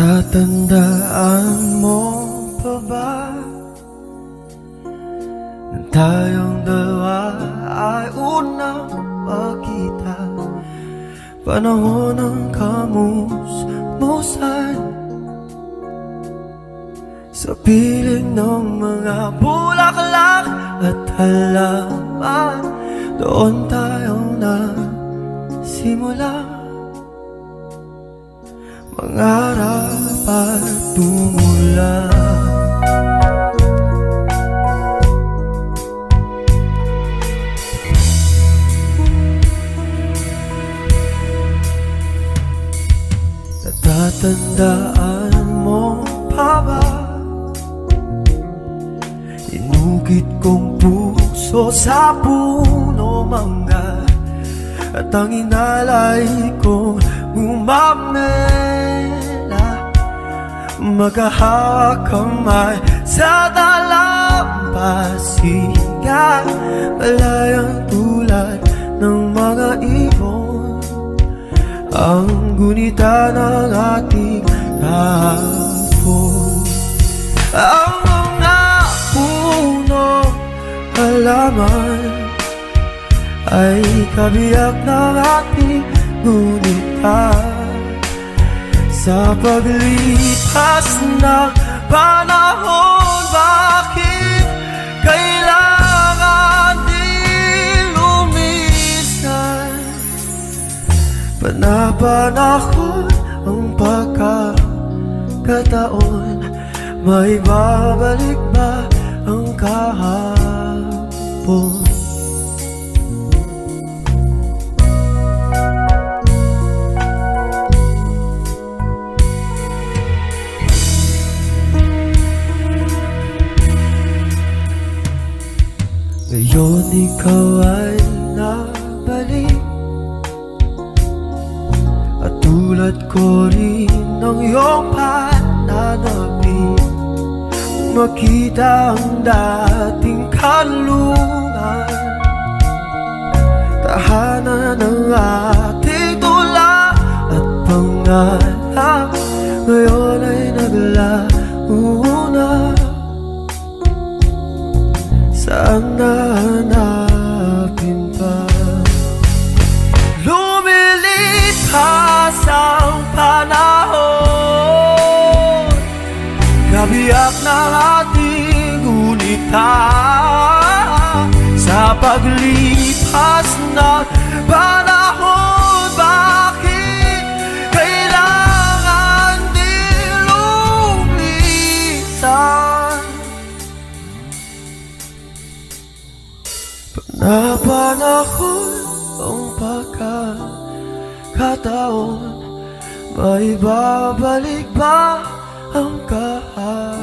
Natatandaan mo pa ba na tayong dalawa ay unang magkita? Panahon ng kamusmusan sa piling ng mga bulaklak at halaman. Doon tayo nagsimula mangarap at tumula. Natatandaan mo pa ba? Inukit kong puso sa puno mangga, at ang inalay ko umamela, magkahawak kamay sa dalampasigan, malayang tulad ng mga ibon, ang gunita ng ating kahapon. Ang mga punong halaman ay kabiyak ng ating gunita. Sa paglipas ng panahon, bakit kailangan din lumisan? Panapanahon ang pagkakataon, may babalik ba ang kahapon? Ngayon ikaw ay nabalik, at tulad ko rin ng iyong pananapin, makita ang dating kanlungan, tahanan ng ating tula at pangarap. Ngayon ay naglaho na, saan nahanapin pa? Lumilipas ang panahon, kabiyak ng ating gunita. Sa paglipas ng panahon, bakit kailangan din lumisan? Panapanahon ang pagkakataon, may babalik ba ang kahapon?